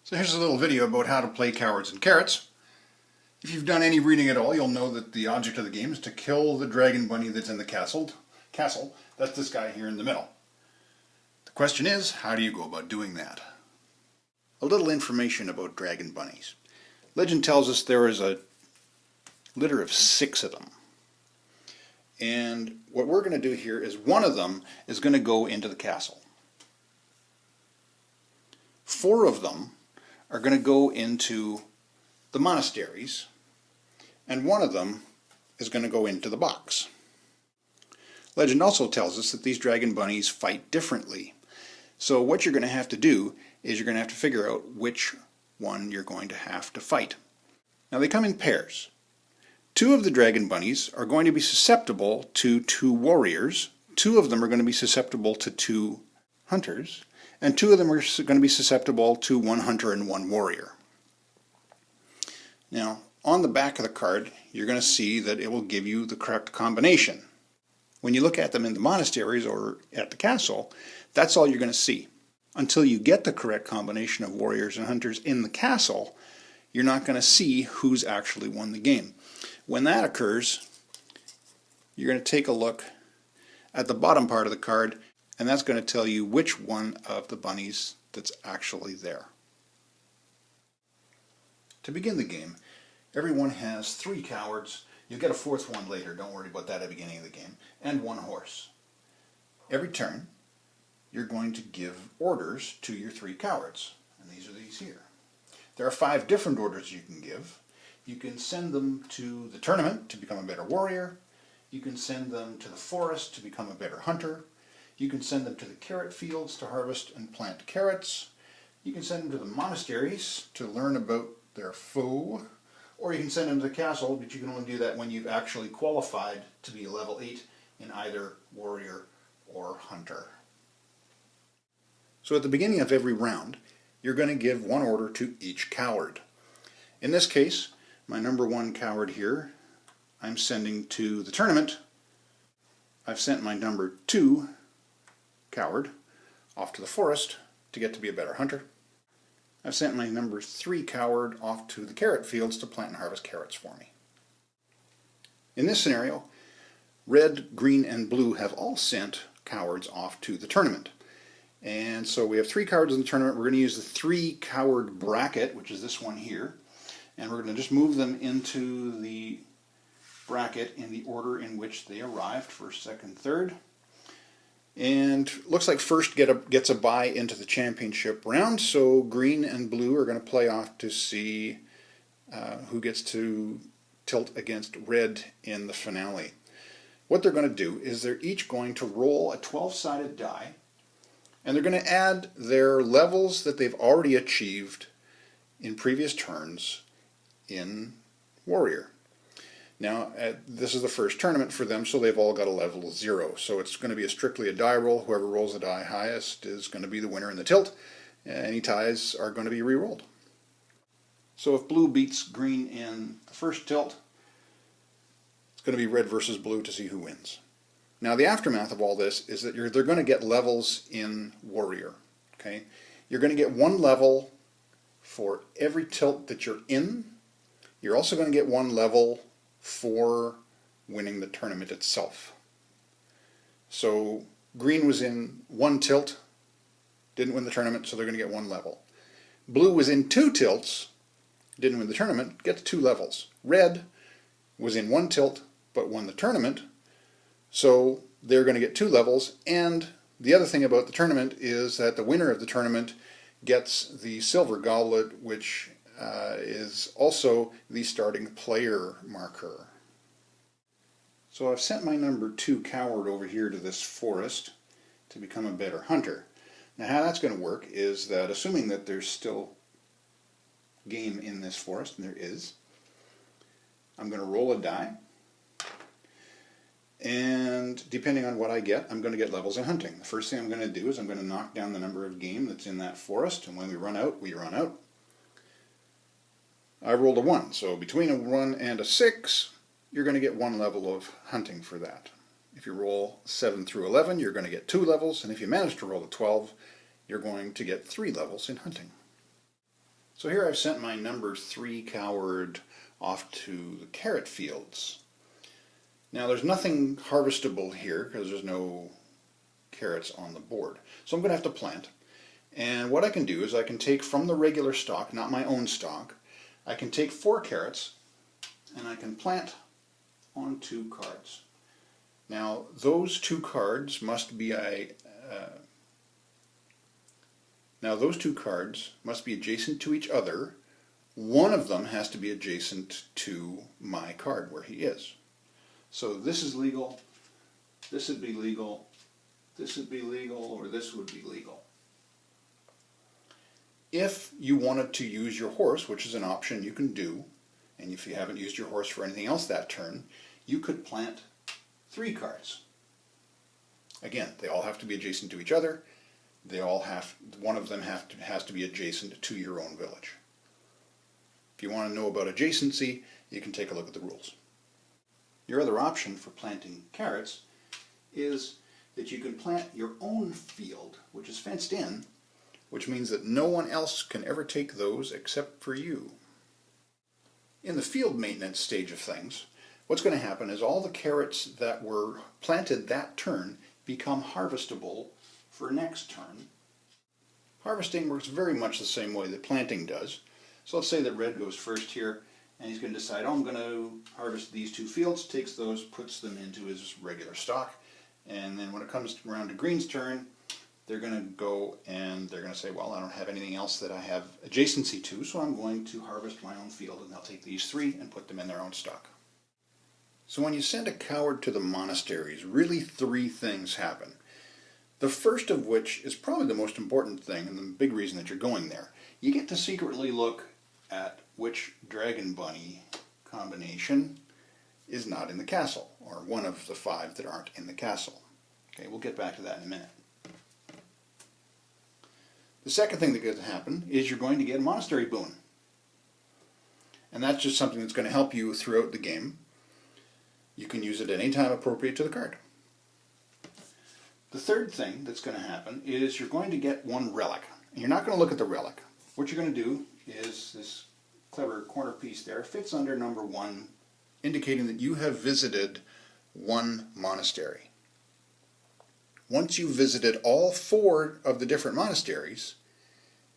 So here's a little video about how to play Cowards and Carrots. If you've done any reading at all, you'll know that the object of the game is to kill the dragon bunny that's in the castle. That's this guy here in the middle. The question is, how do you go about doing that? A little information about dragon bunnies. Legend tells us there is a litter of 6 of them. And what we're going to do here is one of them is going to go into the castle. 4 of them are going to go into the monasteries, and one of them is going to go into the box. Legend also tells us that these dragon bunnies fight differently. So what you're going to have to do is you're going to have to figure out which one you're going to have to fight. Now they come in pairs. 2 of the dragon bunnies are going to be susceptible to 2 warriors, 2 of them are going to be susceptible to 2 hunters, and 2 of them are going to be susceptible to 1 hunter and 1 warrior. Now, on the back of the card, you're going to see that it will give you the correct combination. When you look at them in the monasteries or at the castle, that's all you're going to see. Until you get the correct combination of warriors and hunters in the castle, you're not going to see who's actually won the game. When that occurs, you're going to take a look at the bottom part of the card, and that's going to tell you which one of the bunnies that's actually there. To begin the game, everyone has 3 cowards. You'll get a 4th one later, don't worry about that at the beginning of the game, and 1 horse. Every turn, you're going to give orders to your 3 cowards, and these are these here. There are 5 different orders you can give. You can send them to the tournament to become a better warrior. You can send them to the forest to become a better hunter. You can send them to the carrot fields to harvest and plant carrots. You can send them to the monasteries to learn about their foe. Or you can send them to the castle, but you can only do that when you've actually qualified to be level 8 in either warrior or hunter. So at the beginning of every round, you're going to give 1 order to each coward. In this case, my number 1 coward here, I'm sending to the tournament. I've sent my number 2 coward off to the forest to get to be a better hunter. I've sent my number 3 coward off to the carrot fields to plant and harvest carrots for me. In this scenario, red, green, and blue have all sent cowards off to the tournament. And so we have 3 cowards in the tournament. We're going to use the 3 coward bracket, which is this one here, and we're going to just move them into the bracket in the order in which they arrived, 1st, 2nd, 3rd. And looks like first gets a bye into the championship round, so green and blue are going to play off to see who gets to tilt against red in the finale. What they're going to do is they're each going to roll a 12-sided die, and they're going to add their levels that they've already achieved in previous turns in Warrior. Now, this is the first tournament for them, so they've all got a level 0. So it's going to be strictly a die roll. Whoever rolls the die highest is going to be the winner in the tilt. Any ties are going to be re-rolled. So if blue beats green in the first tilt, it's going to be red versus blue to see who wins. Now, the aftermath of all this is that they're going to get levels in Warrior. Okay? You're going to get 1 level for every tilt that you're in. You're also going to get 1 level for winning the tournament itself. So green was in 1 tilt, didn't win the tournament, so they're going to get 1 level. Blue was in 2 tilts, didn't win the tournament, gets 2 levels. Red was in 1 tilt, but won the tournament, so they're going to get 2 levels. And the other thing about the tournament is that the winner of the tournament gets the silver goblet, which is also the starting player marker. So I've sent my number 2 coward over here to this forest to become a better hunter. Now how that's going to work is that, assuming that there's still game in this forest, and there is, I'm going to roll a die, and depending on what I get, I'm going to get levels in hunting. The first thing I'm going to do is I'm going to knock down the number of game that's in that forest, and when we run out, we run out. I rolled a 1, so between a 1 and a 6, you're going to get 1 level of hunting for that. If you roll 7 through 11, you're going to get 2 levels, and if you manage to roll a 12, you're going to get 3 levels in hunting. So here I've sent my number 3 coward off to the carrot fields. Now there's nothing harvestable here because there's no carrots on the board. So I'm going to have to plant. And what I can do is I can take from the regular stock, not my own stock, I can take 4 carrots and I can plant on 2 cards. Now those 2 cards must be adjacent to each other. One of them has to be adjacent to my card where he is. So this is legal, this would be legal, this would be legal, or this would be legal. If you wanted to use your horse, which is an option you can do, and if you haven't used your horse for anything else that turn, you could plant 3 cards. Again, they all have to be adjacent to each other. One of them has to be adjacent to your own village. If you want to know about adjacency, you can take a look at the rules. Your other option for planting carrots is that you can plant your own field, which is fenced in, which means that no one else can ever take those except for you. In the field maintenance stage of things, what's going to happen is all the carrots that were planted that turn become harvestable for next turn. Harvesting works very much the same way that planting does. So let's say that red goes first here, and he's going to decide, oh, I'm going to harvest these 2 fields, takes those, puts them into his regular stock, and then when it comes around to green's turn, they're going to go and they're going to say, well, I don't have anything else that I have adjacency to, so I'm going to harvest my own field, and they'll take these 3 and put them in their own stock. So when you send a coward to the monasteries, really 3 things happen. The first of which is probably the most important thing and the big reason that you're going there. You get to secretly look at which dragon bunny combination is not in the castle, or one of the 5 that aren't in the castle. Okay, we'll get back to that in a minute. The second thing that could happen is you're going to get a monastery boon. And that's just something that's going to help you throughout the game. You can use it at any time appropriate to the card. The third thing that's going to happen is you're going to get 1 relic. And you're not going to look at the relic. What you're going to do is this clever corner piece there fits under number 1, indicating that you have visited 1 monastery. Once you've visited all 4 of the different monasteries,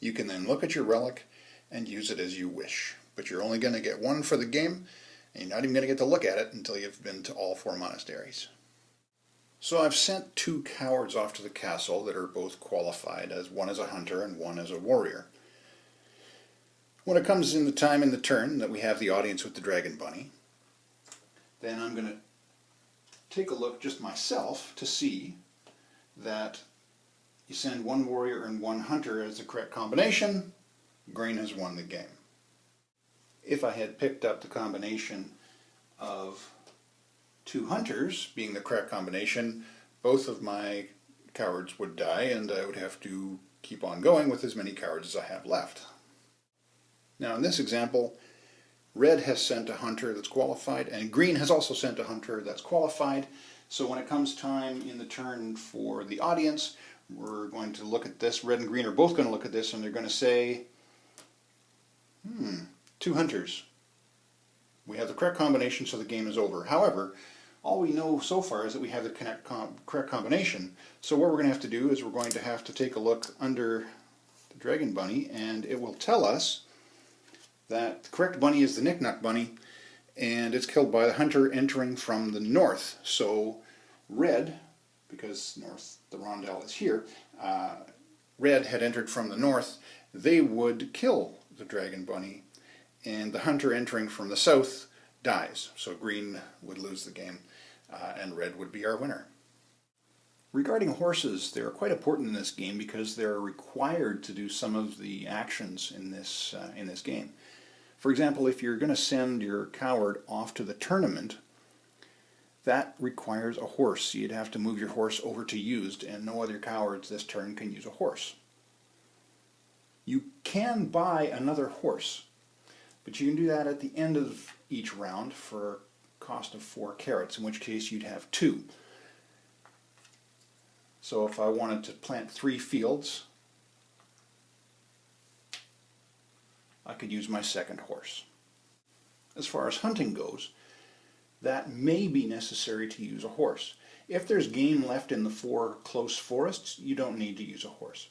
you can then look at your relic and use it as you wish. But you're only going to get 1 for the game, and you're not even going to get to look at it until you've been to all 4 monasteries. So I've sent 2 cowards off to the castle that are both qualified, as one as a hunter and one as a warrior. When it comes in the time in the turn that we have the audience with the dragon bunny, then I'm going to take a look just myself to see that you send 1 warrior and 1 hunter as the correct combination, green has won the game. If I had picked up the combination of 2 hunters being the correct combination, both of my cowards would die and I would have to keep on going with as many cowards as I have left. Now in this example, red has sent a hunter that's qualified and green has also sent a hunter that's qualified. So when it comes time in the turn for the audience, we're going to look at this. Red and green are both going to look at this and they're going to say, 2 hunters. We have the correct combination, so the game is over. However, all we know so far is that we have the correct combination. So what we're going to have to do is we're going to have to take a look under the dragon bunny, and it will tell us that the correct bunny is the Knick-Knack bunny, and it's killed by the hunter entering from the north. So red, because north, the rondel is here, red had entered from the north, they would kill the dragon bunny, and the hunter entering from the south dies. So green would lose the game, and red would be our winner. Regarding horses, they're quite important in this game because they're required to do some of the actions in this game. For example, if you're going to send your coward off to the tournament, that requires a horse. You'd have to move your horse over to used, and no other cowards this turn can use a horse. You can buy another horse, but you can do that at the end of each round for a cost of 4 carrots, in which case you'd have 2. So if I wanted to plant 3 fields, I could use my second horse. As far as hunting goes, that may be necessary to use a horse. If there's game left in the 4 close forests, you don't need to use a horse.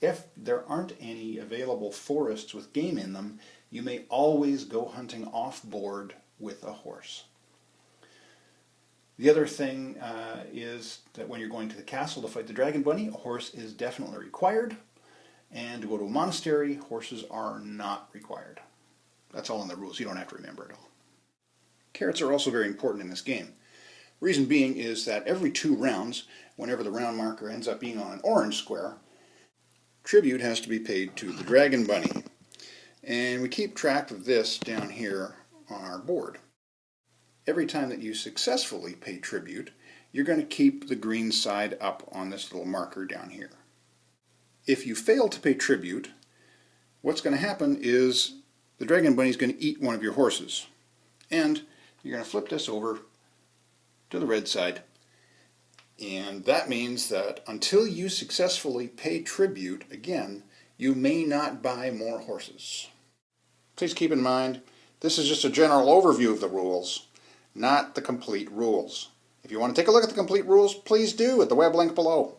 If there aren't any available forests with game in them, you may always go hunting off-board with a horse. The other thing is that when you're going to the castle to fight the Dragon Bunny, a horse is definitely required. And to go to a monastery, horses are not required. That's all in the rules. You don't have to remember it all. Carrots are also very important in this game. Reason being is that every 2 rounds, whenever the round marker ends up being on an orange square, tribute has to be paid to the Dragon Bunny. And we keep track of this down here on our board. Every time that you successfully pay tribute, you're going to keep the green side up on this little marker down here. If you fail to pay tribute, what's going to happen is the Dragon Bunny is going to eat one of your horses. And you're going to flip this over to the red side. And that means that until you successfully pay tribute again, you may not buy more horses. Please keep in mind, this is just a general overview of the rules, not the complete rules. If you want to take a look at the complete rules, please do at the web link below.